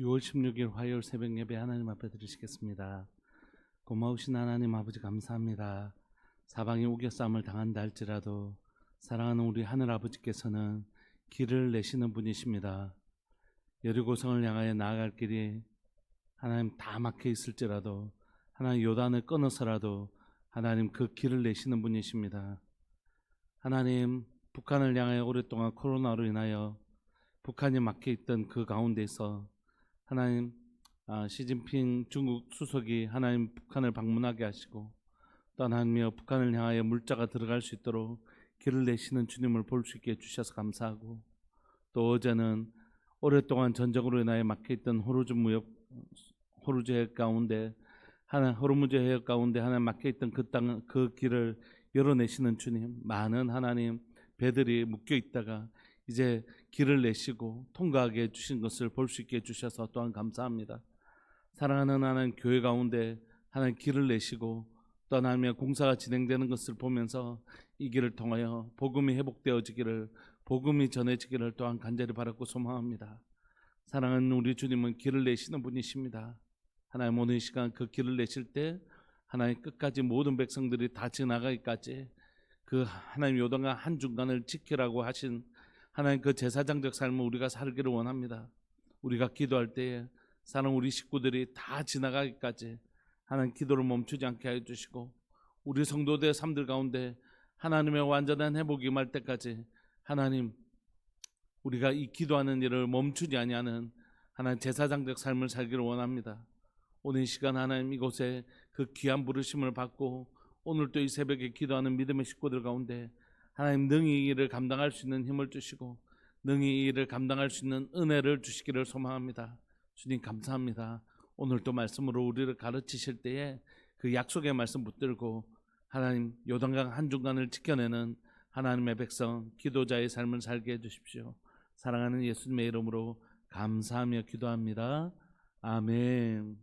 6월 16일 화요일 새벽 예배 하나님 앞에 드리시겠습니다. 고마우신 하나님 아버지 감사합니다. 사방에 우겨싸움을 당한다 할지라도 사랑하는 우리 하늘 아버지께서는 길을 내시는 분이십니다. 여리고성을 향하여 나아갈 길이 하나님 다 막혀 있을지라도 하나님 요단을 끊어서라도 하나님 그 길을 내시는 분이십니다. 하나님 북한을 향하여 오랫동안 코로나로 인하여 북한이 막혀 있던 그 가운데서 하나님 시진핑 중국 수석이 하나님 북한을 방문하게 하시고 또 하나님이여 북한을 향하여 물자가 들어갈 수 있도록 길을 내시는 주님을 볼 수 있게 해주셔서 감사하고, 또 어제는 오랫동안 전쟁으로 인하여 막혀있던 호르무즈 해역 가운데 하나님 막혀있던 그 땅, 그 길을 열어내시는 주님, 많은 하나님 배들이 묶여있다가 이제 길을 내시고 통과하게 해주신 것을 볼 수 있게 해주셔서 또한 감사합니다. 사랑하는 하나님 교회 가운데 하나님 길을 내시고 또 하나님의 공사가 진행되는 것을 보면서 이 길을 통하여 복음이 회복되어지기를, 복음이 전해지기를 또한 간절히 바라고 소망합니다. 사랑하는 우리 주님은 길을 내시는 분이십니다. 하나님 오늘 이 시간 그 길을 내실 때 하나님 끝까지 모든 백성들이 다 지나가기까지 그 하나님 요단강 한중간을 지키라고 하신 하나님 그 제사장적 삶을 우리가 살기를 원합니다. 우리가 기도할 때에 사랑 우리 식구들이 다 지나가기까지 하나님 기도를 멈추지 않게 해주시고, 우리 성도들 삶들 가운데 하나님의 완전한 회복이 임할 때까지 하나님 우리가 이 기도하는 일을 멈추지 아니하는 하나님 제사장적 삶을 살기를 원합니다. 오늘 이 시간 하나님 이곳에 그 귀한 부르심을 받고 오늘 또 이 새벽에 기도하는 믿음의 식구들 가운데 하나님 능히 이 일을 감당할 수 있는 힘을 주시고 능히 이 일을 감당할 수 있는 은혜를 주시기를 소망합니다. 주님 감사합니다. 오늘 또 말씀으로 우리를 가르치실 때에 그 약속의 말씀 붙들고 하나님 요단강 한중간을 지켜내는 하나님의 백성 기도자의 삶을 살게 해주십시오. 사랑하는 예수님의 이름으로 감사하며 기도합니다. 아멘.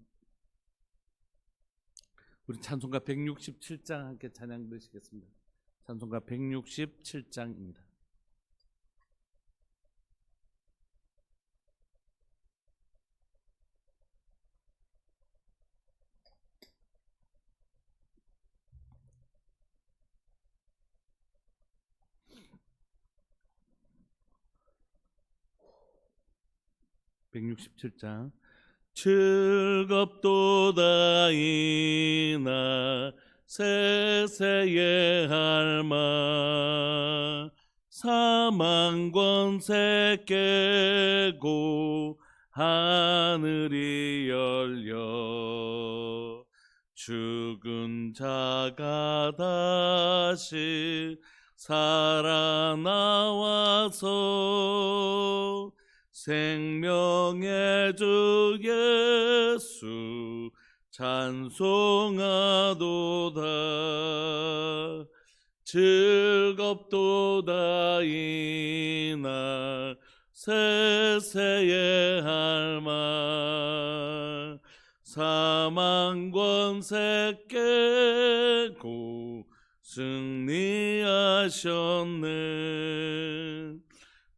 우리 찬송가 167장 함께 찬양 드리시겠습니다. 찬송가 167장입니다. 즐겁도다 이나 세세의 할마 사망 권세 깨고 하늘이 열려 죽은 자가 다시 살아나와서 생명의 주 예수 찬송하도다. 즐겁도다 이날 세세의 할마 사망 권세 깨고 승리하셨네.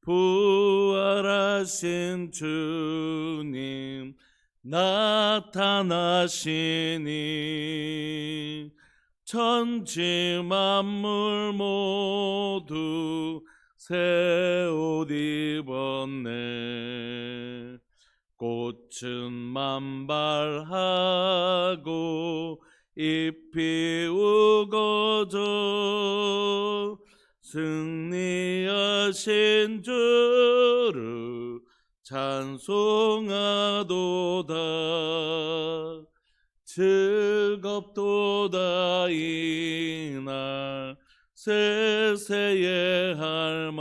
부활하신 주님 나타나시니 천지 만물 모두 새 옷 입었네. 꽃은 만발하고 잎이 우거져 승리하신 주를 찬송하도다. 즐겁도다 이날 세세의 할마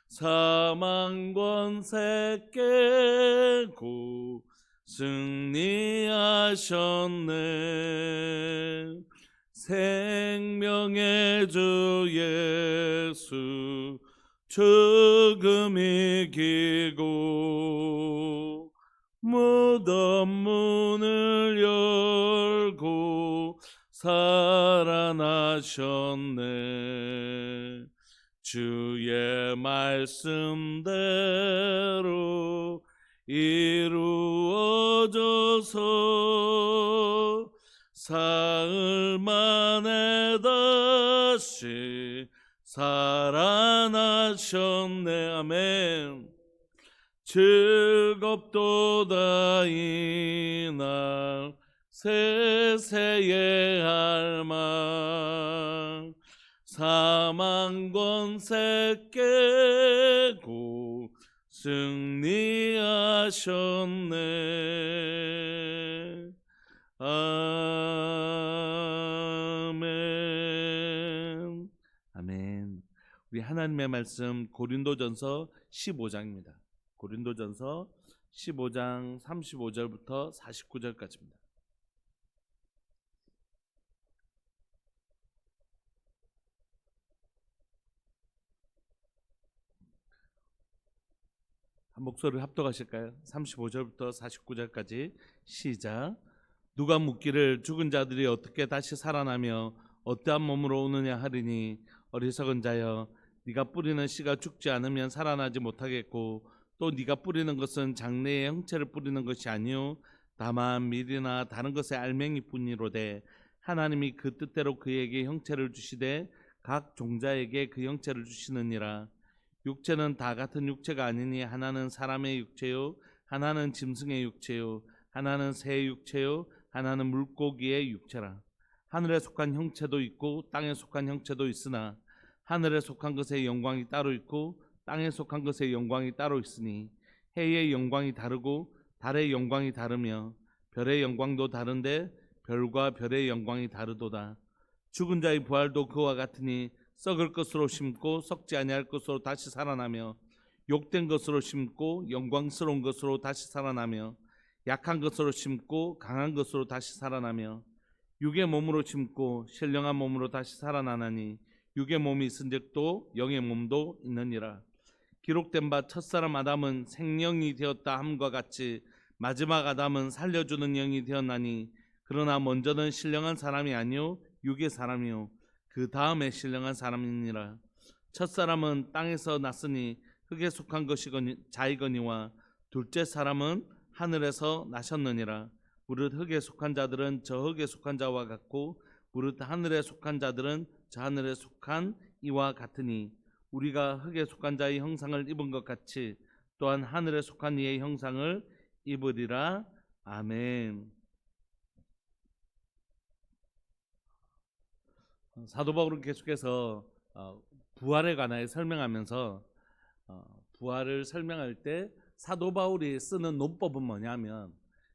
사망 권세 깨고 승리하셨네. 생명의 주 예수 죽음 이기고 무덤 문을 열고 살아나셨네. 주의 말씀대로 이루어져서 사흘 만에 다시 살아나셨네. 아멘. 즐겁도다 이날 세세의 할망. 사망 권세 깨고 승리하셨네. 아멘. 아멘. 우리 하나님의 말씀 고린도전서 15장입니다. 고린도전서 15장 35절부터 49절까지입니다. 한 목소리를 합독하실까요? 35절부터 49절까지 시작. 누가 묻기를 죽은 자들이 어떻게 다시 살아나며 어떠한 몸으로 오느냐 하리니 어리석은 자여, 네가 뿌리는 씨가 죽지 않으면 살아나지 못하겠고 또 네가 뿌리는 것은 장래의 형체를 뿌리는 것이 아니요 다만 밀이나 다른 것의 알맹이뿐이로되 하나님이 그 뜻대로 그에게 형체를 주시되 각 종자에게 그 형체를 주시느니라. 육체는 다 같은 육체가 아니니 하나는 사람의 육체요 하나는 짐승의 육체요 하나는 새의 육체요 하나는 물고기의 육체라. 하늘에 속한 형체도 있고 땅에 속한 형체도 있으나 하늘에 속한 것의 영광이 따로 있고 땅에 속한 것의 영광이 따로 있으니 해의 영광이 다르고 달의 영광이 다르며 별의 영광도 다른데 별과 별의 영광이 다르도다. 죽은 자의 부활도 그와 같으니 썩을 것으로 심고 썩지 아니할 것으로 다시 살아나며 욕된 것으로 심고 영광스러운 것으로 다시 살아나며 약한 것으로 심고 강한 것으로 다시 살아나며 육의 몸으로 심고 신령한 몸으로 다시 살아나나니 육의 몸이 있은즉 또 영의 몸도 있느니라. 기록된 바 첫사람 아담은 생령이 되었다 함과 같이 마지막 아담은 살려주는 영이 되었나니 그러나 먼저는 신령한 사람이 아니요 육의 사람이요 그 다음에 신령한 사람이니라. 첫사람은 땅에서 났으니 흙에 속한 것이거니 자이거니와 둘째 사람은 하늘에서 나셨느니라. 무릇 흙에 속한 자들은 저 흙에 속한 자와 같고 무릇 하늘에 속한 자들은 저 하늘에 속한 이와 같으니 우리가 흙에 속한 자의 형상을 입은 것 같이 또한 하늘에 속한 이의 형상을 입으리라. 아멘. 사도 바울은 계속해서 부활에 관하여 설명하면서 부활을 설명할 때 사도 바울이 쓰는 논법은 뭐냐면,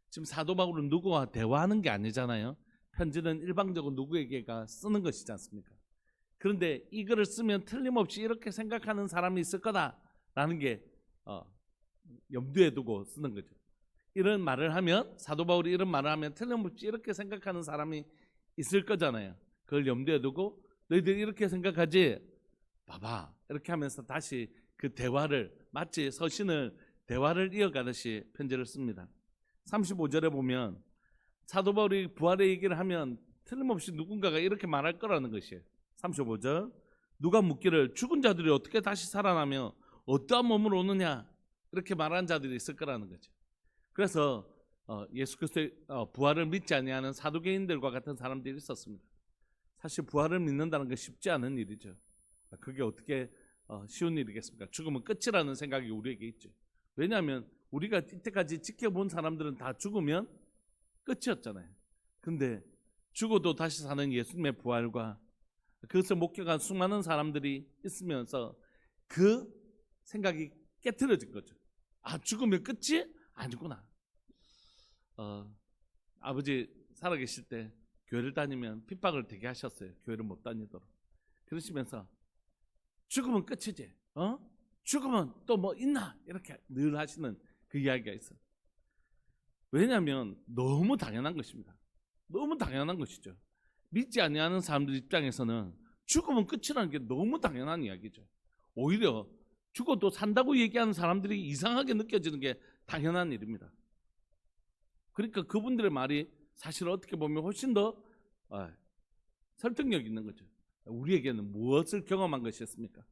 지금 사도 바울은 누구와 대화하는 게 아니잖아요. 편지는 일방적으로 누구에게가 쓰는 것이지 않습니까? 그런데 이 글을 쓰면 틀림없이 이렇게 생각하는 사람이 있을 거다라는 게 염두에 두고 쓰는 거죠. 이런 말을 하면, 사도 바울이 이런 말을 하면 틀림없이 이렇게 생각하는 사람이 있을 거잖아요. 그걸 염두에 두고 너희들 이렇게 생각하지? 봐봐. 이렇게 하면서 다시 그 대화를, 마치 서신을 대화를 이어가듯이 편지를 씁니다. 35절에 보면 사도 바울이 부활의 얘기를 하면 틀림없이 누군가가 이렇게 말할 거라는 것이에요. 35절. 누가 묻기를 죽은 자들이 어떻게 다시 살아나며 어떠한 몸으로 오느냐, 이렇게 말하는 자들이 있을 거라는 거죠. 그래서 예수 그리스도의 부활을 믿지 아니하는 사두개인들과 같은 사람들이 있었습니다. 사실 부활을 믿는다는 건 쉽지 않은 일이죠. 그게 어떻게 쉬운 일이겠습니까? 죽으면 끝이라는 생각이 우리에게 있죠. 왜냐하면 우리가 이때까지 지켜본 사람들은 다 죽으면 끝이었잖아요. 근데 죽어도 다시 사는 예수님의 부활과 그것을 목격한 수많은 사람들이 있으면서 그 생각이 깨트려진 거죠. 아, 죽으면 끝이 아니구나. 아버지 살아계실 때 교회를 다니면 핍박을 되게 하셨어요. 교회를 못 다니도록. 그러시면서 죽으면 끝이지, 죽으면 또 뭐 있나, 이렇게 늘 하시는 그 이야기가 있어요. 왜냐하면 너무 당연한 것입니다. 너무 당연한 것이죠. 믿지 아니하는 사람들 입장에서는 죽으면 끝이라는 게 너무 당연한 이야기죠. 오히려 죽어도 산다고 얘기하는 사람들이 이상하게 느껴지는 게 당연한 일입니다. 그러니까 그분들의 말이 사실 어떻게 보면 훨씬 더 설득력 있는 거죠. 우리에게는 무엇을 경험한 것이었습니까?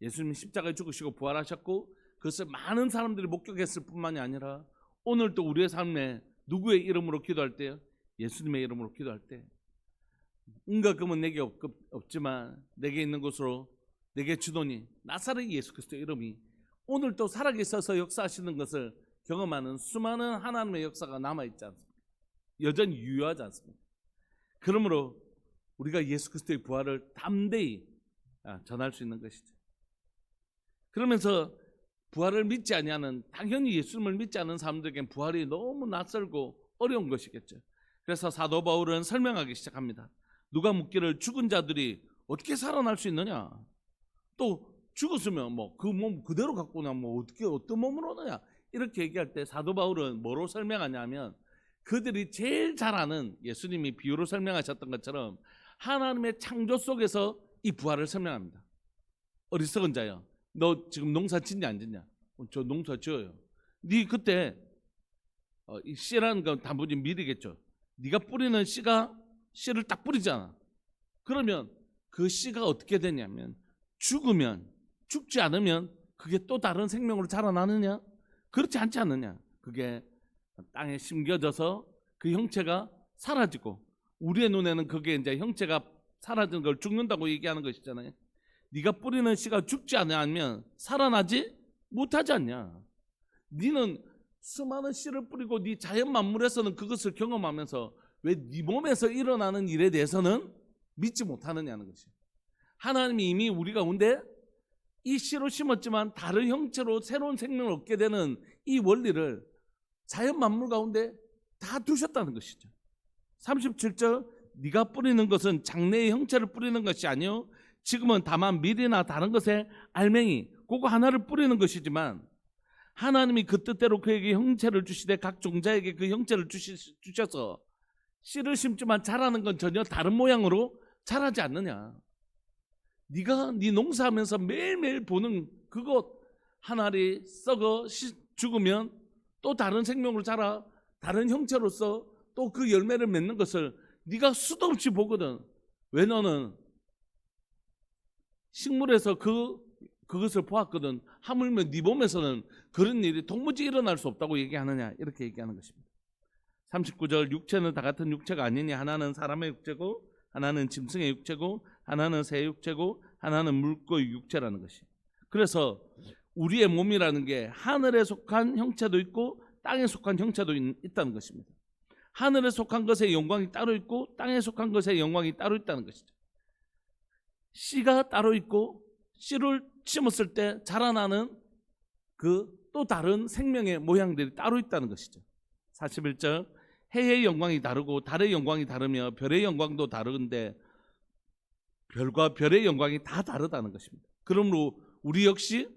예수님이 십자가에 죽으시고 부활하셨고 그것을 많은 사람들이 목격했을 뿐만이 아니라 오늘도 우리의 삶에 누구의 이름으로 기도할 때요? 예수님의 이름으로 기도할 때 은과 금은 내게 없지만 내게 있는 것으로 내게 주노니 나사렛 예수 그리스도의 이름이 오늘도 살아계셔서 역사하시는 것을 경험하는 수많은 하나님의 역사가 남아있지 않습니까? 여전히 유효하지 않습니까? 그러므로 우리가 예수 그리스도의 부활을 담대히 전할 수 있는 것이죠. 그러면서 부활을 믿지 아니하는, 당연히 예수님을 믿지 않는 사람들에겐 부활이 너무 낯설고 어려운 것이겠죠. 그래서 사도 바울은 설명하기 시작합니다. 누가 묻기를 죽은 자들이 어떻게 살아날 수 있느냐? 또 죽었으면 뭐 그 몸 그대로 갖고 나면 뭐 어떻게 어떤 몸으로 오느냐? 이렇게 얘기할 때 사도 바울은 뭐로 설명하냐면 그들이 제일 잘 아는, 예수님이 비유로 설명하셨던 것처럼 하나님의 창조 속에서 이 부활을 설명합니다. 어리석은 자여, 너 지금 농사 짓냐 안 짓냐? 저 농사 지어요. 네 그때 이 씨라는 건 단분이 밀이겠죠. 네가 뿌리는 씨를 딱 뿌리잖아. 그러면 그 씨가 어떻게 되냐면 죽지 않으면 그게 또 다른 생명으로 자라나느냐? 그렇지 않지 않느냐? 그게 땅에 심겨져서 그 형체가 사라지고, 우리의 눈에는 그게 이제 형체가 사라지는 걸 죽는다고 얘기하는 것이잖아요. 네가 뿌리는 씨가 죽지 않으면 살아나지 못하지 않냐? 네는 수많은 씨를 뿌리고 네 자연 만물에서는 그것을 경험하면서 왜 네 몸에서 일어나는 일에 대해서는 믿지 못하느냐는 것이에요. 하나님이 이미 우리 가운데 이 씨로 심었지만 다른 형체로 새로운 생명을 얻게 되는 이 원리를 자연 만물 가운데 다 두셨다는 것이죠. 37절, 네가 뿌리는 것은 장래의 형체를 뿌리는 것이 아니요 지금은 다만 밀이나 다른 것에 알맹이 그거 하나를 뿌리는 것이지만 하나님이 그 뜻대로 그에게 형체를 주시되 각 종자에게 그 형체를 주셔서 씨를 심지만 자라는 건 전혀 다른 모양으로 자라지 않느냐? 네가 네 농사하면서 매일매일 보는 그것 하나리 썩어 죽으면 또 다른 생명으로 자라 다른 형체로서 또 그 열매를 맺는 것을 네가 수도 없이 보거든. 왜 너는 식물에서 그것을 보았거든. 하물며 네 몸에서는 그런 일이 도무지 일어날 수 없다고 얘기하느냐? 이렇게 얘기하는 것입니다. 39절, 육체는 다 같은 육체가 아니니 하나는 사람의 육체고 하나는 짐승의 육체고 하나는 새의 육체고 하나는 물고의 육체라는 것이. 그래서 우리의 몸이라는 게 하늘에 속한 형체도 있고 땅에 속한 형체도 있다는 것입니다. 하늘에 속한 것의 영광이 따로 있고 땅에 속한 것의 영광이 따로 있다는 것이죠. 씨가 따로 있고 씨를 심었을 때 자라나는 그 또 다른 생명의 모양들이 따로 있다는 것이죠. 41절, 해의 영광이 다르고 달의 영광이 다르며 별의 영광도 다른데 별과 별의 영광이 다 다르다는 것입니다. 그러므로 우리 역시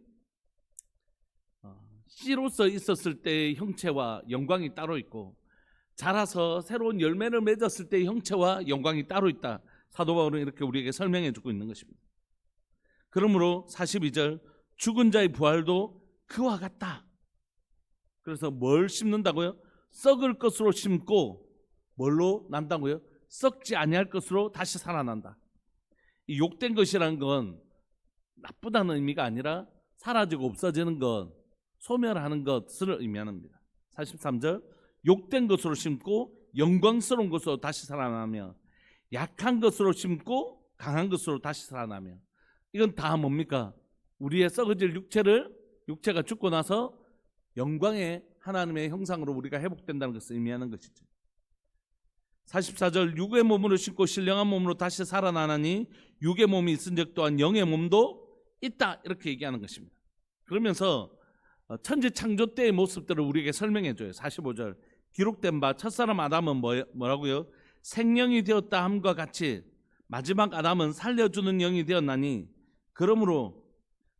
씨로서 있었을 때의 형체와 영광이 따로 있고 자라서 새로운 열매를 맺었을 때의 형체와 영광이 따로 있다. 사도 바울은 이렇게 우리에게 설명해 주고 있는 것입니다. 그러므로 42절, 죽은 자의 부활도 그와 같다. 그래서 뭘 심는다고요? 썩을 것으로 심고 뭘로 난다고요? 썩지 아니할 것으로 다시 살아난다. 이 욕된 것이라는 건 나쁘다는 의미가 아니라 사라지고 없어지는 것, 소멸하는 것을 의미합니다. 43절, 욕된 것으로 심고 영광스러운 것으로 다시 살아나며 약한 것으로 심고 강한 것으로 다시 살아나며, 이건 다 뭡니까? 우리의 썩어질 육체가 죽고 나서 영광의 하나님의 형상으로 우리가 회복된다는 것을 의미하는 것이죠. 44절, 육의 몸으로 심고 신령한 몸으로 다시 살아나나니 육의 몸이 있은즉 또한 영의 몸도 있다. 이렇게 얘기하는 것입니다. 그러면서 천지 창조 때의 모습들을 우리에게 설명해 줘요. 45절, 기록된 바 첫사람 아담은 뭐라고요? 생령이 되었다 함과 같이 마지막 아담은 살려주는 영이 되었나니 그러므로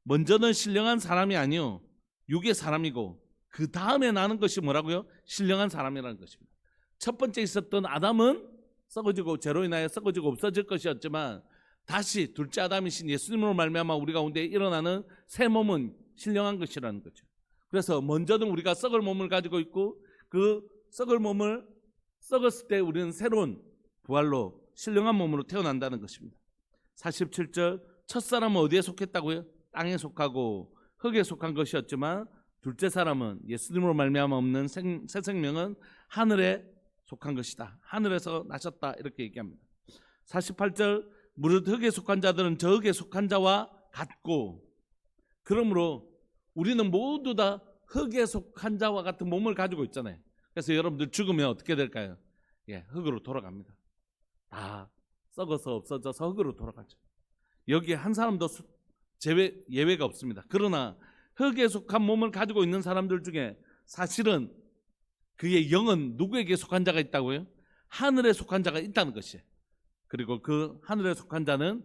먼저는 신령한 사람이 아니요 육의 사람이고 그 다음에 나는 것이 뭐라고요? 신령한 사람이라는 것입니다. 첫 번째 있었던 아담은 썩어지고 죄로 인하여 썩어지고 없어질 것이었지만 다시 둘째 아담이신 예수님으로 말미암아 우리 가운데 일어나는 새 몸은 신령한 것이라는 거죠. 그래서 먼저는 우리가 썩을 몸을 가지고 있고 그 썩을 몸을 썩었을 때 우리는 새로운 부활로 신령한 몸으로 태어난다는 것입니다. 47절, 첫사람은 어디에 속했다고요? 땅에 속하고 흙에 속한 것이었지만 둘째 사람은 예수님으로 말미암아 없는 새 생명은 하늘에 속한 것이다. 하늘에서 나셨다. 이렇게 얘기합니다. 48절 무릇 흙에 속한 자들은 저 흙에 속한 자와 같고 그러므로 우리는 모두 다 흙에 속한 자와 같은 몸을 가지고 있잖아요. 그래서 여러분들 죽으면 어떻게 될까요? 흙으로 돌아갑니다. 다 썩어서 없어져서 흙으로 돌아가죠. 여기에 한 사람도 예외가 없습니다. 그러나 흙에 속한 몸을 가지고 있는 사람들 중에 사실은 그의 영은 누구에게 속한 자가 있다고요? 하늘에 속한 자가 있다는 것이에요. 그리고 그 하늘에 속한 자는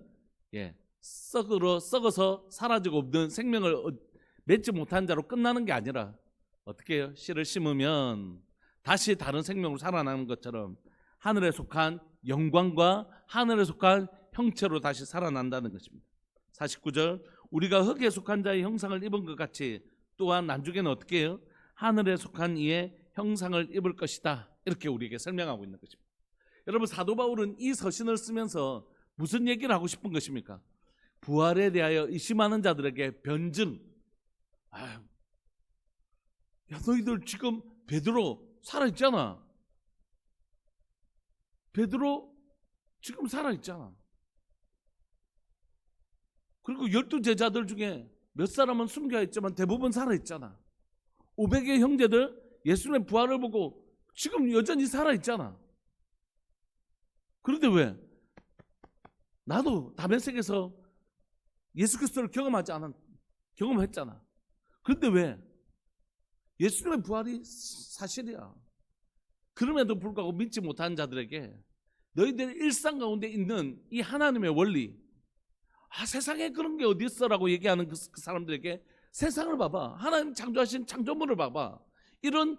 썩어서 사라지고 없는 생명을 맺지 못한 자로 끝나는 게 아니라 어떻게 해요? 씨를 심으면 다시 다른 생명으로 살아나는 것처럼 하늘에 속한 영광과 하늘에 속한 형체로 다시 살아난다는 것입니다. 49절 우리가 흙에 속한 자의 형상을 입은 것 같이 또한 나중에는 어떻게 해요? 하늘에 속한 이의 형상을 입을 것이다. 이렇게 우리에게 설명하고 있는 것입니다. 여러분 사도 바울은 이 서신을 쓰면서 무슨 얘기를 하고 싶은 것입니까? 부활에 대하여 의심하는 자들에게 변증. 야 너희들 지금 베드로 살아있잖아. 베드로 지금 살아있잖아. 그리고 12제자들 중에 몇 사람은 숨겨있지만 대부분 살아있잖아. 500의 형제들 예수님의 부활을 보고 지금 여전히 살아있잖아. 그런데 왜? 나도 다메섹에서 예수 그리스도를 경험했잖아. 그런데 왜? 예수님의 부활이 사실이야. 그럼에도 불구하고 믿지 못한 자들에게 너희들 일상 가운데 있는 이 하나님의 원리, 세상에 그런 게 어디 있어라고 얘기하는 그 사람들에게 세상을 봐봐. 하나님 창조하신 창조물을 봐봐. 이런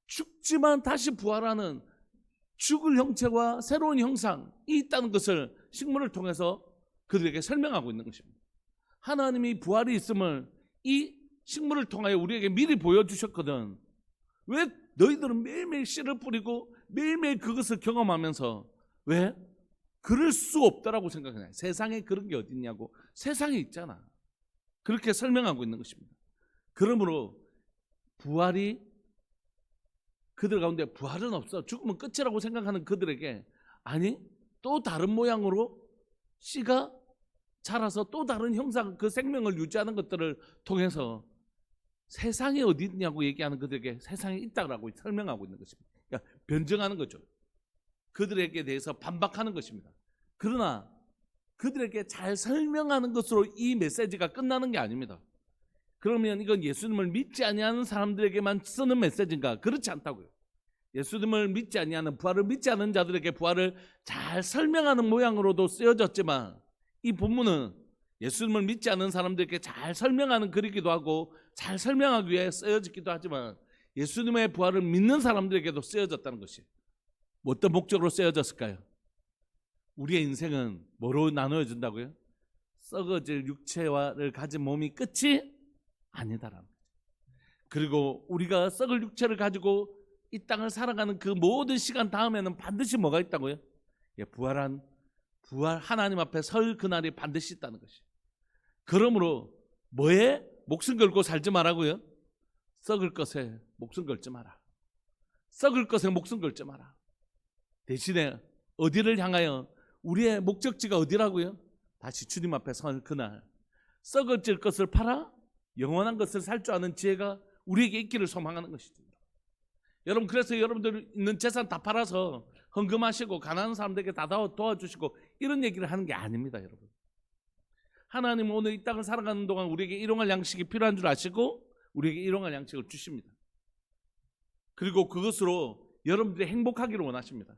죽지만 다시 부활하는 죽을 형체와 새로운 형상이 있다는 것을 식물을 통해서 그들에게 설명하고 있는 것입니다. 하나님이 부활이 있음을 이 식물을 통하여 우리에게 미리 보여주셨거든. 왜 너희들은 매일매일 씨를 뿌리고 매일매일 그것을 경험하면서 왜? 그럴 수 없다라고 생각하냐. 세상에 그런 게 어디 있냐고. 세상에 있잖아. 그렇게 설명하고 있는 것입니다. 그러므로 부활이 그들 가운데 부활은 없어. 죽으면 끝이라고 생각하는 그들에게 아니 또 다른 모양으로 씨가 자라서 또 다른 형상 그 생명을 유지하는 것들을 통해서 세상에 어디 있냐고 얘기하는 그들에게 세상에 있다라고 설명하고 있는 것입니다. 그러니까 변증하는 거죠. 그들에게 대해서 반박하는 것입니다. 그러나 그들에게 잘 설명하는 것으로 이 메시지가 끝나는 게 아닙니다. 그러면 이건 예수님을 믿지 아니하는 사람들에게만 쓰는 메시지인가? 그렇지 않다고요. 예수님을 믿지 아니하는 부활을 믿지 않는 자들에게 부활을 잘 설명하는 모양으로도 쓰여졌지만 이 본문은 예수님을 믿지 않는 사람들에게 잘 설명하는 글이기도 하고 잘 설명하기 위해 쓰여졌기도 하지만 예수님의 부활을 믿는 사람들에게도 쓰여졌다는 것이 어떤 목적으로 쓰여졌을까요? 우리의 인생은 뭐로 나누어진다고요? 썩어질 육체를 가진 몸이 끝이 아니다라는 거죠. 그리고 우리가 썩을 육체를 가지고 이 땅을 살아가는 그 모든 시간 다음에는 반드시 뭐가 있다고요? 부활 하나님 앞에 설 그날이 반드시 있다는 것이. 그러므로 뭐에 목숨 걸고 살지 말라고요? 썩을 것에 목숨 걸지 마라. 썩을 것에 목숨 걸지 마라. 대신에 어디를 향하여 우리의 목적지가 어디라고요? 다시 주님 앞에 설 그날 썩어질 것을 팔아 영원한 것을 살 줄 아는 지혜가 우리에게 있기를 소망하는 것이죠. 여러분 그래서 여러분들 있는 재산 다 팔아서 헌금하시고 가난한 사람들에게 다 도와주시고 이런 얘기를 하는 게 아닙니다. 여러분 하나님은 오늘 이 땅을 살아가는 동안 우리에게 일용할 양식이 필요한 줄 아시고 우리에게 일용할 양식을 주십니다. 그리고 그것으로 여러분들이 행복하기를 원하십니다.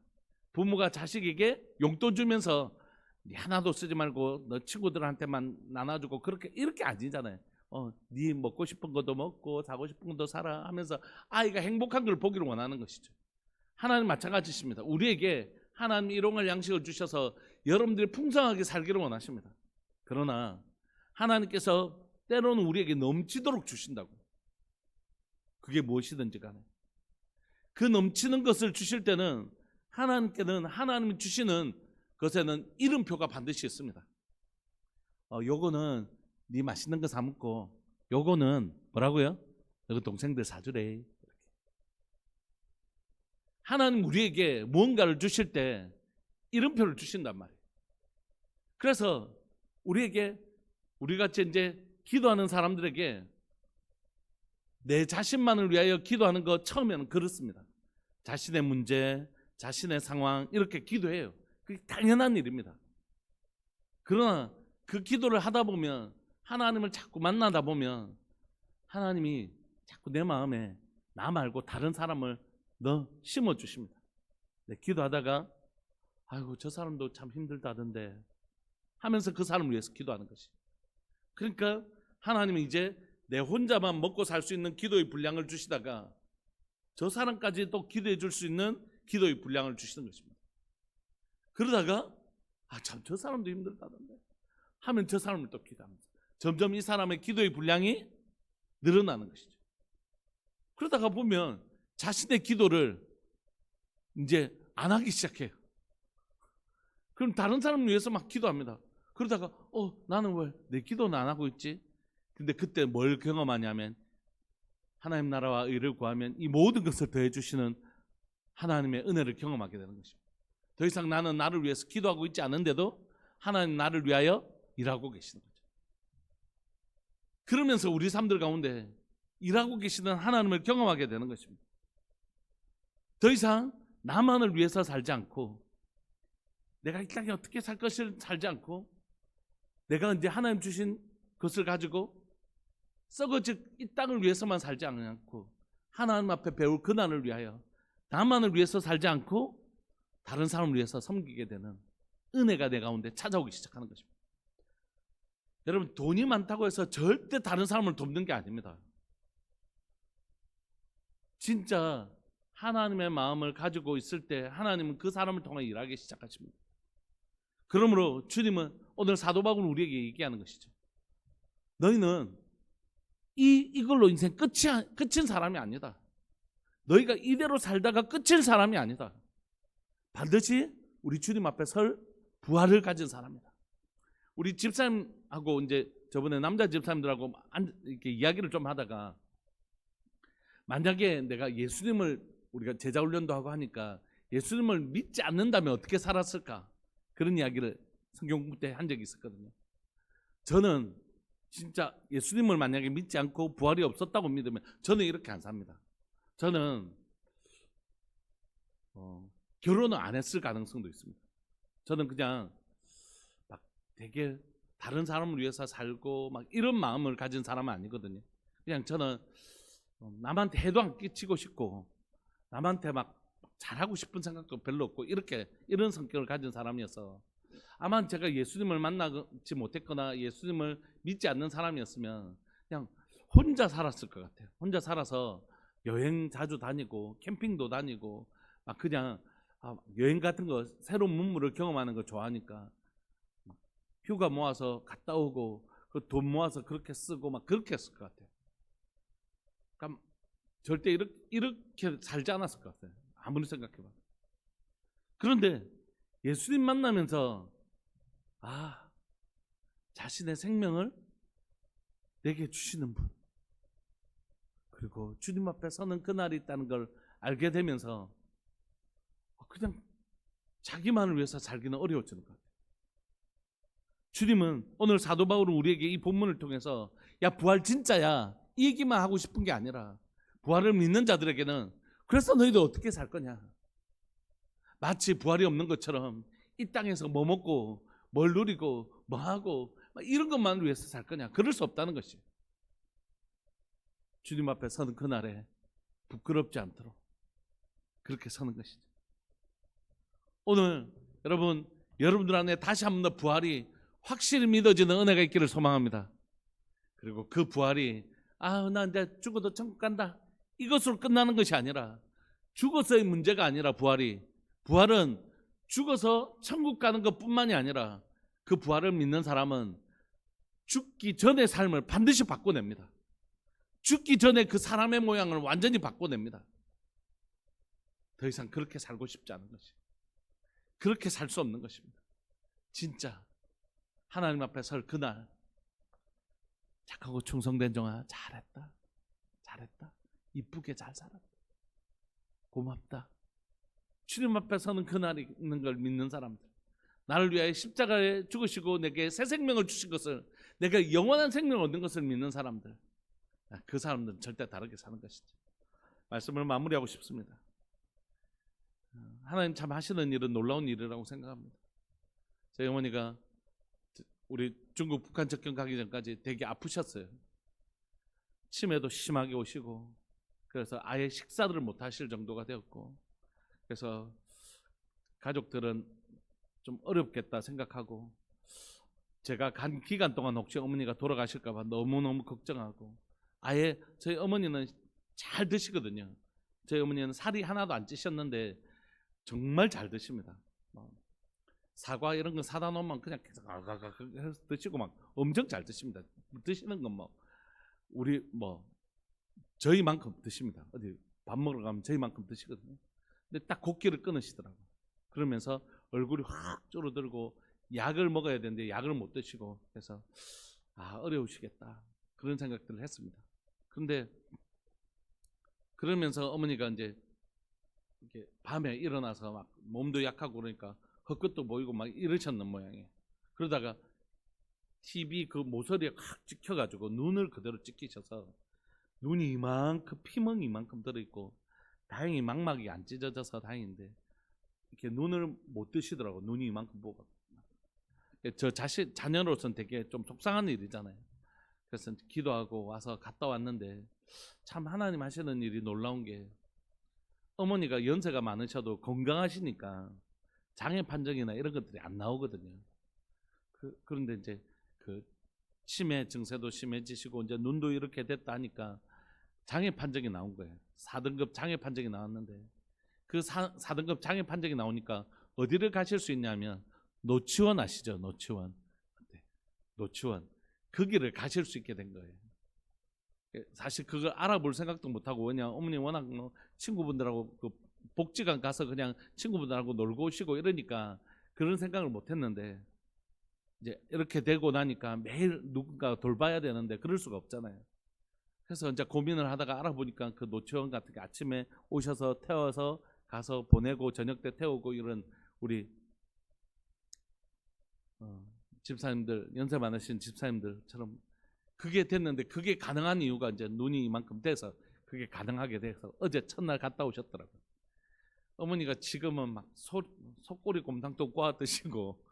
부모가 자식에게 용돈 주면서 하나도 쓰지 말고 너 친구들한테만 나눠주고 이렇게 아니잖아요. 네 먹고 싶은 것도 먹고 사고 싶은 것도 사라 하면서 아이가 행복한 걸 보기를 원하는 것이죠. 하나님 마찬가지십니다. 우리에게 하나님 일용할 양식을 주셔서 여러분들이 풍성하게 살기를 원하십니다. 그러나 하나님께서 때로는 우리에게 넘치도록 주신다고. 그게 무엇이든지 간에 그 넘치는 것을 주실 때는 하나님께는 하나님이 주시는 것에는 이름표가 반드시 있습니다. 요거는 네 맛있는 거 사 먹고 요거는 뭐라고요? 너희 동생들 사주래. 하나님 우리에게 무언가를 주실 때 이름표를 주신단 말이에요. 그래서 우리같이 이제 기도하는 사람들에게 내 자신만을 위하여 기도하는 거 처음에는 그렇습니다. 자신의 문제, 자신의 상황 이렇게 기도해요. 그게 당연한 일입니다. 그러나 그 기도를 하다 보면 하나님을 자꾸 만나다 보면 하나님이 자꾸 내 마음에 나 말고 다른 사람을 심어주십니다. 네, 기도하다가 아이고 저 사람도 참 힘들다던데 하면서 그 사람을 위해서 기도하는 것이. 그러니까 하나님은 이제 내 혼자만 먹고 살 수 있는 기도의 분량을 주시다가 저 사람까지 또 기도해 줄 수 있는 기도의 분량을 주시는 것입니다. 그러다가 참 저 사람도 힘들다던데 하면 저 사람을 또 기도합니다. 점점 이 사람의 기도의 분량이 늘어나는 것이죠. 그러다가 보면 자신의 기도를 이제 안 하기 시작해요. 그럼 다른 사람을 위해서 막 기도합니다. 그러다가 나는 왜 내 기도는 안 하고 있지? 근데 그때 뭘 경험하냐면 하나님 나라와 의를 구하면 이 모든 것을 더해 주시는 하나님의 은혜를 경험하게 되는 것입니다. 더 이상 나는 나를 위해서 기도하고 있지 않은데도 하나님 나를 위하여 일하고 계시는 거죠. 그러면서 우리 삶들 가운데 일하고 계시는 하나님을 경험하게 되는 것입니다. 더 이상 나만을 위해서 살지 않고 내가 이 땅에 어떻게 살 것을 살지 않고 내가 이제 하나님 주신 것을 가지고 썩어질 이 땅을 위해서만 살지 않고 하나님 앞에 배울 고난을 위하여 나만을 위해서 살지 않고 다른 사람을 위해서 섬기게 되는 은혜가 내 가운데 찾아오기 시작하는 것입니다. 여러분 돈이 많다고 해서 절대 다른 사람을 돕는 게 아닙니다. 진짜 하나님의 마음을 가지고 있을 때 하나님은 그 사람을 통해 일하기 시작하십니다. 그러므로 주님은 오늘 사도 바울은 우리에게 얘기하는 것이죠. 너희는 이걸로 인생 끝인 사람이 아니다. 너희가 이대로 살다가 끝일 사람이 아니다. 반드시 우리 주님 앞에 설 부활을 가진 사람이다. 우리 집사님하고 이제 저번에 남자 집사님들하고 이렇게 이야기를 좀 하다가 만약에 내가 우리가 제자 훈련도 하고 하니까 예수님을 믿지 않는다면 어떻게 살았을까? 그런 이야기를 성경 공부 때 한 적이 있었거든요. 저는 진짜 예수님을 만약에 믿지 않고 부활이 없었다고 믿으면 저는 이렇게 안 삽니다. 저는 결혼을 안 했을 가능성도 있습니다. 저는 그냥 막 되게 다른 사람을 위해서 살고 막 이런 마음을 가진 사람은 아니거든요. 그냥 저는 남한테 해도 안 끼치고 싶고 남한테 막 잘하고 싶은 생각도 별로 없고 이런 성격을 가진 사람이어서 아마 제가 예수님을 만나지 못했거나 예수님을 믿지 않는 사람이었으면 그냥 혼자 살았을 것 같아요. 혼자 살아서 여행 자주 다니고 캠핑도 다니고 막 그냥 여행 같은 거 새로운 문물을 경험하는 거 좋아하니까 휴가 모아서 갔다 오고 그 돈 모아서 그렇게 쓰고 막 그렇게 했을 것 같아요. 그러니까 절대 이렇게 살지 않았을 것 같아요. 아무리 생각해봐. 그런데 예수님 만나면서 자신의 생명을 내게 주시는 분, 그리고 주님 앞에 서는 그날이 있다는 걸 알게 되면서 그냥 자기만을 위해서 살기는 어려워지는 것 같아요. 주님은 오늘 사도 바울은 우리에게 이 본문을 통해서 야 부활 진짜야 이 얘기만 하고 싶은 게 아니라 부활을 믿는 자들에게는 그래서 너희도 어떻게 살 거냐, 마치 부활이 없는 것처럼 이 땅에서 뭐 먹고 뭘 누리고 뭐 하고 이런 것만을 위해서 살 거냐, 그럴 수 없다는 것이. 주님 앞에 서는 그날에 부끄럽지 않도록 그렇게 서는 것이죠. 오늘 여러분들 안에 다시 한 번 더 부활이 확실히 믿어지는 은혜가 있기를 소망합니다. 그리고 그 부활이 나 이제 죽어도 천국 간다 이것으로 끝나는 것이 아니라, 죽어서의 문제가 아니라 부활은 죽어서 천국 가는 것뿐만이 아니라 그 부활을 믿는 사람은 죽기 전의 삶을 반드시 바꿔냅니다. 죽기 전에 그 사람의 모양을 완전히 바꿔냅니다. 더 이상 그렇게 살고 싶지 않은 것이, 그렇게 살 수 없는 것입니다. 진짜 하나님 앞에 설 그날 착하고 충성된 종아, 잘했다. 잘했다. 이쁘게 잘 살았다. 고맙다. 주님 앞에 서는 그날이 있는 걸 믿는 사람들, 나를 위하여 십자가에 죽으시고 내게 새 생명을 주신 것을, 내가 영원한 생명을 얻는 것을 믿는 사람들, 그 사람들은 절대 다르게 사는 것이죠. 말씀을 마무리하고 싶습니다. 하나님 참 하시는 일은 놀라운 일이라고 생각합니다. 저희 어머니가 우리 중국 북한 접경 가기 전까지 되게 아프셨어요. 치매도 심하게 오시고, 그래서 아예 식사를 못 하실 정도가 되었고, 그래서 가족들은 좀 어렵겠다 생각하고, 제가 간 기간 동안 혹시 어머니가 돌아가실까 봐 너무너무 걱정하고, 아예 저희 어머니는 잘 드시거든요. 저희 어머니는 살이 하나도 안 찌셨는데 정말 잘 드십니다. 사과 이런 거 사다 놓으면 그냥 계속 해서 드시고 막 엄청 잘 드십니다. 드시는 건 뭐 우리 뭐 저희만큼 드십니다. 어디 밥 먹으러 가면 저희만큼 드시거든요. 근데 딱 곡기를 끊으시더라고요. 그러면서 얼굴이 확 줄어들고 약을 먹어야 되는데 약을 못 드시고, 그래서 어려우시겠다 그런 생각들을 했습니다. 그런데 그러면서 어머니가 이제 이렇게 밤에 일어나서 막 몸도 약하고 그러니까 헛것도 보이고 막 이러셨는 모양이에요. 그러다가 TV 그 모서리에 확 찍혀가지고 눈을 그대로 찍히셔서 눈이 이만큼, 피멍이 이만큼 들어있고, 다행히 망막이 안 찢어져서 다행인데 이렇게 눈을 못 뜨시더라고. 눈이 이만큼 보고. 저 자신 자녀로서는 되게 좀 속상한 일이잖아요. 그래서 기도하고 와서 갔다 왔는데 참 하나님 하시는 일이 놀라운 게, 어머니가 연세가 많으셔도 건강하시니까 장애 판정이나 이런 것들이 안 나오거든요. 그런데 이제 그 치매 증세도 심해지시고 이제 눈도 이렇게 됐다 하니까 장애 판정이 나온 거예요. 4등급 장애 판정이 나왔는데, 그 4등급 장애 판정이 나오니까 어디를 가실 수 있냐면 노치원 아시죠? 노치원. 노치원. 거기를 가실 수 있게 된 거예요. 사실 그걸 알아볼 생각도 못하고, 왜냐 어머니 워낙 뭐 친구분들하고 그 복지관 가서 그냥 친구분들하고 놀고 오시고 이러니까 그런 생각을 못했는데, 이제 이렇게 되고 나니까 매일 누군가 돌봐야 되는데 그럴 수가 없잖아요. 그래서 이제 고민을 하다가 알아보니까 그 노치원 같은 게 아침에 오셔서 태워서 가서 보내고 저녁 때 태우고 이런 우리 집사님들, 연세 많으신 집사님들처럼 그게 됐는데, 그게 가능한 이유가 이제 눈이 이만큼 돼서 그게 가능하게 돼서 어제 첫날 갔다 오셨더라고요. 어머니가 지금은 막 속꼬리 곰탕도 구워 드시고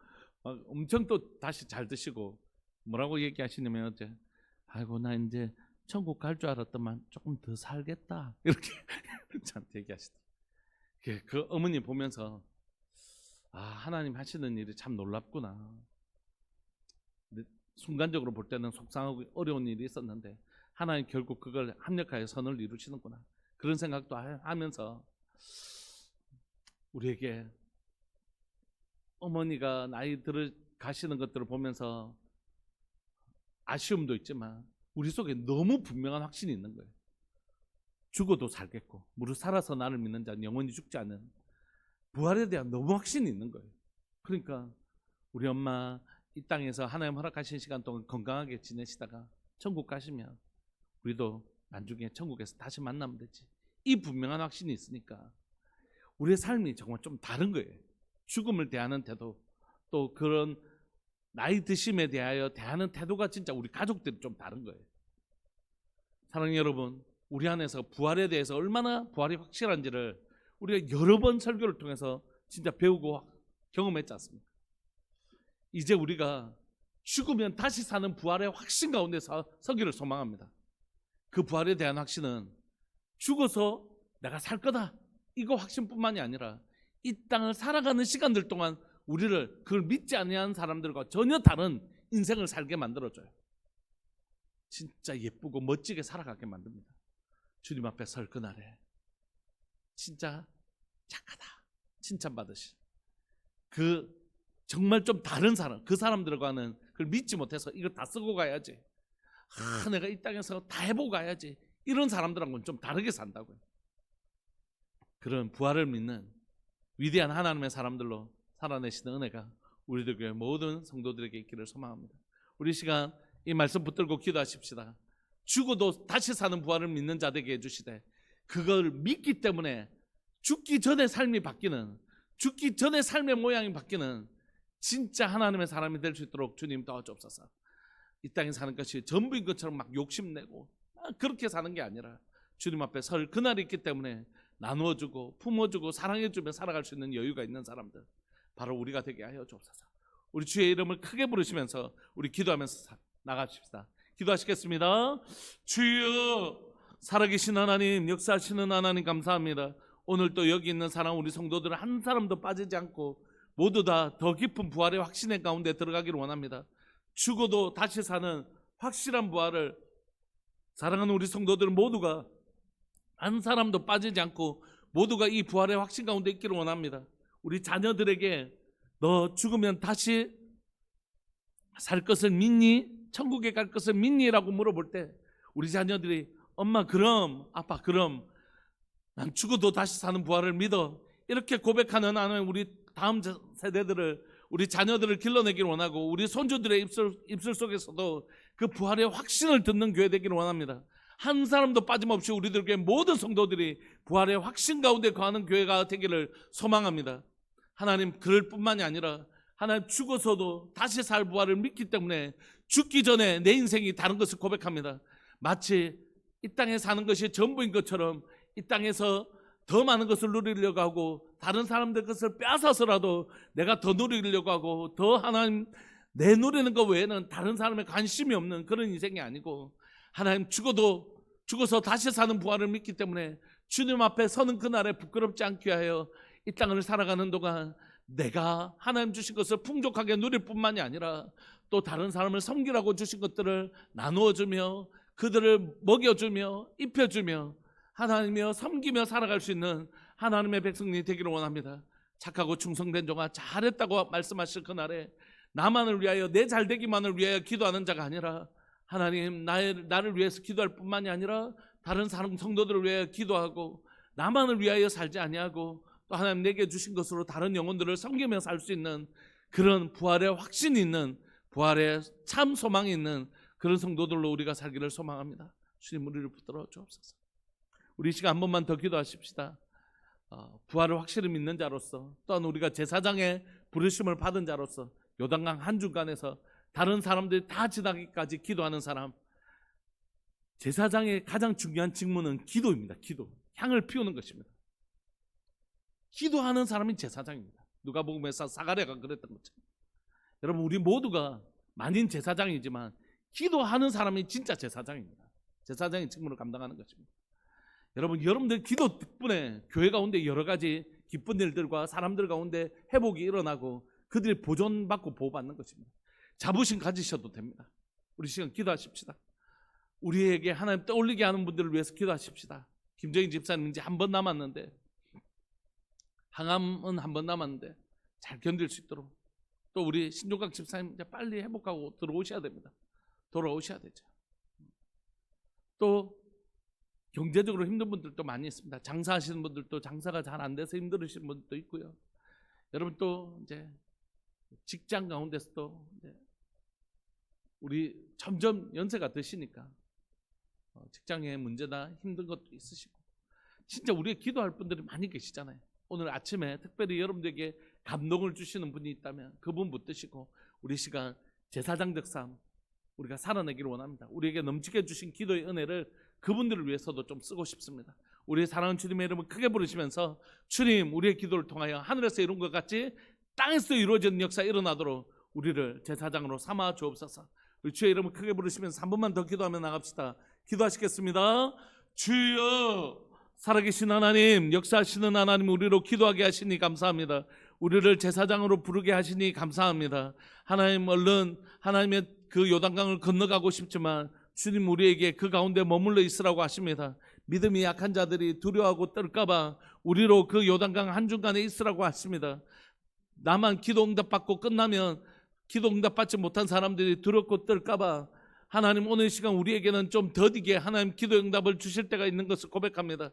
막 엄청 또 다시 잘 드시고, 뭐라고 얘기하시냐면 어제, 아이고 나 이제 천국 갈 줄 알았더만 조금 더 살겠다 이렇게 저한테 얘기하시더라고요. 그 어머니 보면서 하나님 하시는 일이 참 놀랍구나. 순간적으로 볼 때는 속상하고 어려운 일이 있었는데 하나님 결국 그걸 합력하여 선을 이루시는구나, 그런 생각도 하면서 우리에게 어머니가 나이 들어 가시는 것들을 보면서 아쉬움도 있지만 우리 속에 너무 분명한 확신이 있는 거예요. 죽어도 살겠고 무릇 살아서 나를 믿는 자는 영원히 죽지 않는 부활에 대한 너무 확신이 있는 거예요. 그러니까 우리 엄마 이 땅에서 하나님 허락하신 시간 동안 건강하게 지내시다가 천국 가시면 우리도 나중에 천국에서 다시 만나면 되지, 이 분명한 확신이 있으니까 우리의 삶이 정말 좀 다른 거예요. 죽음을 대하는 태도, 또 그런 나이 드심에 대하여 대하는 태도가 진짜 우리 가족들이 좀 다른 거예요. 사랑하는 여러분, 우리 안에서 부활에 대해서 얼마나 부활이 확실한지를 우리가 여러 번 설교를 통해서 진짜 배우고 경험했지 않습니까? 이제 우리가 죽으면 다시 사는 부활의 확신 가운데 서기를 소망합니다. 그 부활에 대한 확신은 죽어서 내가 살 거다, 이거 확신뿐만이 아니라 이 땅을 살아가는 시간들 동안 우리를 그걸 믿지 아니하는 사람들과 전혀 다른 인생을 살게 만들어줘요. 진짜 예쁘고 멋지게 살아가게 만듭니다. 주님 앞에 설 그날에 진짜 착하다 칭찬받으실 그 정말 좀 다른 사람, 그 사람들과는 그걸 믿지 못해서 이거 다 쓰고 가야지, 내가 이 땅에서 다 해보고 가야지, 이런 사람들하고는 좀 다르게 산다고요. 그런 부활을 믿는 위대한 하나님의 사람들로 살아내시는 은혜가 우리들 교회 모든 성도들에게 있기를 소망합니다. 우리 시간 이 말씀 붙들고 기도하십시다. 죽어도 다시 사는 부활을 믿는 자 되게 해주시되, 그걸 믿기 때문에 죽기 전에 삶이 바뀌는, 죽기 전에 삶의 모양이 바뀌는 진짜 하나님의 사람이 될 수 있도록 주님 도와주옵소서. 이 땅에 사는 것이 전부인 것처럼 막 욕심내고 그렇게 사는 게 아니라 주님 앞에 설 그날이 있기 때문에 나누어주고 품어주고 사랑해주며 살아갈 수 있는 여유가 있는 사람들, 바로 우리가 되게 하여 주옵소서. 우리 주의 이름을 크게 부르시면서 우리 기도하면서 나갑시다. 기도하시겠습니다. 주여, 살아계신 하나님, 역사하시는 하나님 감사합니다. 오늘 또 여기 있는 사랑 우리 성도들은 한 사람도 빠지지 않고 모두 다 더 깊은 부활의 확신의 가운데 들어가기를 원합니다. 죽어도 다시 사는 확실한 부활을 사랑하는 우리 성도들 모두가 한 사람도 빠지지 않고 모두가 이 부활의 확신 가운데 있기를 원합니다. 우리 자녀들에게 너 죽으면 다시 살 것을 믿니? 천국에 갈 것을 믿니? 라고 물어볼 때 우리 자녀들이 엄마 그럼, 아빠 그럼, 난 죽어도 다시 사는 부활을 믿어, 이렇게 고백하는 하나님, 우리 다음 세대들을, 우리 자녀들을 길러내기를 원하고 우리 손주들의 입술 속에서도 그 부활의 확신을 듣는 교회 되기를 원합니다. 한 사람도 빠짐없이 우리들 교회 모든 성도들이 부활의 확신 가운데 거하는 교회가 되기를 소망합니다. 하나님, 그럴 뿐만이 아니라 하나님, 죽어서도 다시 살 부활을 믿기 때문에 죽기 전에 내 인생이 다른 것을 고백합니다. 마치 이 땅에 사는 것이 전부인 것처럼 이 땅에서 더 많은 것을 누리려고 하고 다른 사람들 것을 빼앗아서라도 내가 더 누리려고 하고 더 하나님 내 누리는 것 외에는 다른 사람의 관심이 없는 그런 인생이 아니고, 하나님, 죽어서 다시 사는 부활을 믿기 때문에 주님 앞에 서는 그날에 부끄럽지 않게 하여 이 땅을 살아가는 동안 내가 하나님 주신 것을 풍족하게 누릴 뿐만이 아니라 또 다른 사람을 섬기라고 주신 것들을 나누어주며 그들을 먹여주며 입혀주며 하나님이여 섬기며 살아갈 수 있는 하나님의 백성이 되기를 원합니다. 착하고 충성된 종아, 잘했다고 말씀하실 그날에 나만을 위하여, 내 잘되기만을 위하여 기도하는 자가 아니라 하나님, 나를 위해서 기도할 뿐만이 아니라 다른 사람 성도들을 위하여 기도하고 나만을 위하여 살지 아니하고 또 하나님 내게 주신 것으로 다른 영혼들을 섬기며 살 수 있는 그런 부활의 확신이 있는, 부활의 참 소망이 있는 그런 성도들로 우리가 살기를 소망합니다. 주님, 우리를 붙들어 주옵소서. 우리 시간 한 번만 더 기도하십시다. 부활을 확실히 믿는 자로서, 또한 우리가 제사장의 부르심을 받은 자로서 요단강 한 중간에서 다른 사람들이 다 지나기까지 기도하는 사람, 제사장의 가장 중요한 직무는 기도입니다. 기도, 향을 피우는 것입니다. 기도하는 사람이 제사장입니다. 누가복음에서 사가랴가 그랬던 것처럼 여러분, 우리 모두가 만인 제사장이지만 기도하는 사람이 진짜 제사장입니다. 제사장의 직무를 감당하는 것입니다. 여러분들 기도 덕분에 교회 가운데 여러 가지 기쁜 일들과 사람들 가운데 회복이 일어나고 그들이 보존받고 보호받는 것입니다. 자부심 가지셔도 됩니다. 우리 시간 기도하십시다. 우리에게 하나님 떠올리게 하는 분들을 위해서 기도하십시다. 김정인 집사님 이제 한 번 남았는데, 항암은 한 번 남았는데 잘 견딜 수 있도록, 또 우리 신종각 집사님 이제 빨리 회복하고 들어오셔야 됩니다. 돌아오셔야 되죠. 또 경제적으로 힘든 분들도 많이 있습니다. 장사하시는 분들도 장사가 잘 안 돼서 힘들으신 분들도 있고요. 여러분, 또 이제 직장 가운데서도 이제 우리 점점 연세가 드시니까 직장에 문제나 힘든 것도 있으시고, 진짜 우리가 기도할 분들이 많이 계시잖아요. 오늘 아침에 특별히 여러분들에게 감동을 주시는 분이 있다면 그분 붙드시고 우리 시간 제사장적 삶 우리가 살아내기를 원합니다. 우리에게 넘치게 주신 기도의 은혜를 그분들을 위해서도 좀 쓰고 싶습니다. 우리 사랑하는 주님의 이름을 크게 부르시면서, 주님, 우리의 기도를 통하여 하늘에서 이룬 것 같이 땅에서 이루어지는 역사 일어나도록 우리를 제사장으로 삼아 주옵소서. 우리 주의 이름을 크게 부르시면서 한 번만 더 기도하며 나갑시다. 기도하시겠습니다. 주여, 살아계신 하나님, 역사하시는 하나님, 우리로 기도하게 하시니 감사합니다. 우리를 제사장으로 부르게 하시니 감사합니다. 하나님, 얼른 하나님의 그 요단강을 건너가고 싶지만 주님, 우리에게 그 가운데 머물러 있으라고 하십니다. 믿음이 약한 자들이 두려워하고 떨까봐 우리로 그 요단강 한중간에 있으라고 하십니다. 나만 기도 응답받고 끝나면 기도 응답받지 못한 사람들이 두렵고 떨까봐 하나님, 오늘 시간 우리에게는 좀 더디게 하나님 기도 응답을 주실 때가 있는 것을 고백합니다.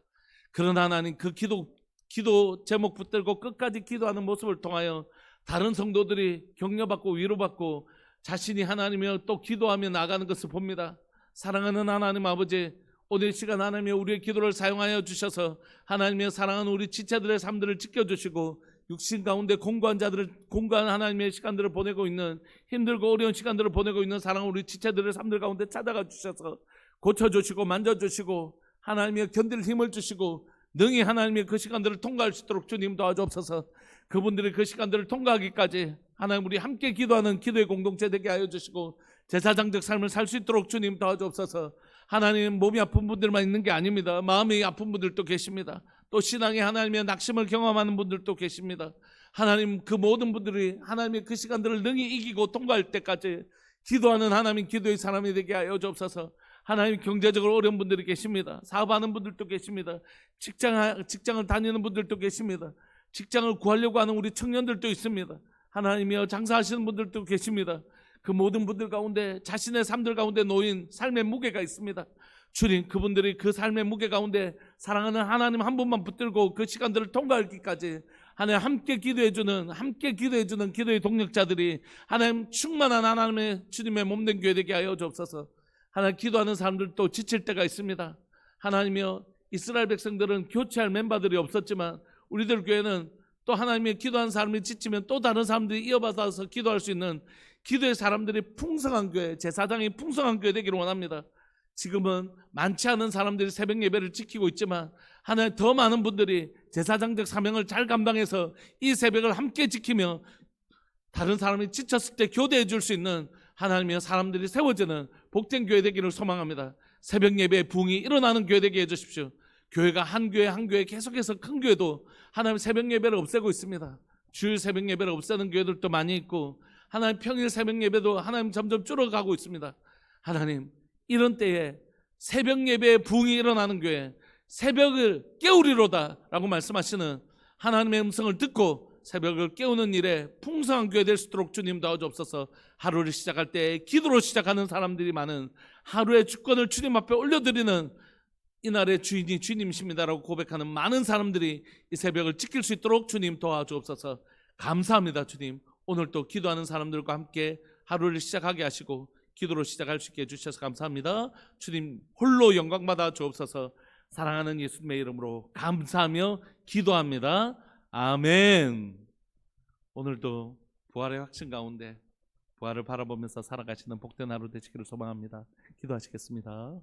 그러나 하나님, 그 기도 제목 붙들고 끝까지 기도하는 모습을 통하여 다른 성도들이 격려받고 위로받고 자신이 하나님이여 또 기도하며 나가는 것을 봅니다. 사랑하는 하나님 아버지, 오늘 이 시간 하나님이여 우리의 기도를 사용하여 주셔서 하나님이여 사랑하는 우리 지체들의 삶들을 지켜주시고 육신 가운데 공고한 자들을, 공고한 하나님의 시간들을 보내고 있는, 힘들고 어려운 시간들을 보내고 있는 사랑하는 우리 지체들의 삶들 가운데 찾아가 주셔서 고쳐주시고 만져주시고 하나님이여 견딜 힘을 주시고 능히 하나님의 그 시간들을 통과할 수 있도록 주님 도와주옵소서. 그분들이 그 시간들을 통과하기까지 하나님 우리 함께 기도하는 기도의 공동체 되게 하여 주시고 제사장적 삶을 살 수 있도록 주님 도와주옵소서. 하나님 몸이 아픈 분들만 있는 게 아닙니다. 마음이 아픈 분들도 계십니다. 또 신앙의 하나님의 낙심을 경험하는 분들도 계십니다. 하나님 그 모든 분들이 하나님의 그 시간들을 능히 이기고 통과할 때까지 기도하는 하나님 기도의 사람이 되게 하여 주옵소서. 하나님 경제적으로 어려운 분들이 계십니다. 사업하는 분들도 계십니다. 직장을 다니는 분들도 계십니다. 직장을 구하려고 하는 우리 청년들도 있습니다. 하나님이여 장사하시는 분들도 계십니다. 그 모든 분들 가운데 자신의 삶들 가운데 놓인 삶의 무게가 있습니다. 주님, 그분들이 그 삶의 무게 가운데 사랑하는 하나님 한 분만 붙들고 그 시간들을 통과하기까지 하나님 함께 기도해주는 기도의 동력자들이 하나님 충만한 하나님의 주님의 몸된 교회 되게 하여 주옵소서. 하나님 기도하는 사람들도 지칠 때가 있습니다. 하나님이여 이스라엘 백성들은 교체할 멤버들이 없었지만 우리들 교회는 또 하나님의 기도하는 사람이 지치면 또 다른 사람들이 이어받아서 기도할 수 있는 기도의 사람들이 풍성한 교회, 제사장이 풍성한 교회 되기를 원합니다. 지금은 많지 않은 사람들이 새벽 예배를 지키고 있지만 하나님 더 많은 분들이 제사장적 사명을 잘 감당해서 이 새벽을 함께 지키며 다른 사람이 지쳤을 때 교대해 줄 수 있는 하나님의 사람들이 세워지는 복된 교회 되기를 소망합니다. 새벽 예배의 부흥이 일어나는 교회 되게 해주십시오. 교회가 한 교회 계속해서 큰 교회도 하나님 새벽 예배를 없애고 있습니다. 주일 새벽 예배를 없애는 교회들도 많이 있고 하나님 평일 새벽 예배도 하나님 점점 줄어가고 있습니다. 하나님 이런 때에 새벽 예배의 부흥이 일어나는 교회, 새벽을 깨우리로다 라고 말씀하시는 하나님의 음성을 듣고 새벽을 깨우는 일에 풍성한 교회 될 수 있도록 주님 도와주옵소서. 하루를 시작할 때 기도로 시작하는 사람들이 많은 하루의 주권을 주님 앞에 올려드리는 이날의 주인이 주님이십니다라고 고백하는 많은 사람들이 이 새벽을 지킬 수 있도록 주님 도와주옵소서. 감사합니다. 주님 오늘 또 기도하는 사람들과 함께 하루를 시작하게 하시고 기도로 시작할 수 있게 해주셔서 감사합니다. 주님 홀로 영광 받아 주옵소서. 사랑하는 예수님의 이름으로 감사하며 기도합니다. 아멘. 오늘도 부활의 확신 가운데 부활을 바라보면서 살아가시는 복된 하루 되시기를 소망합니다. 기도하시겠습니다.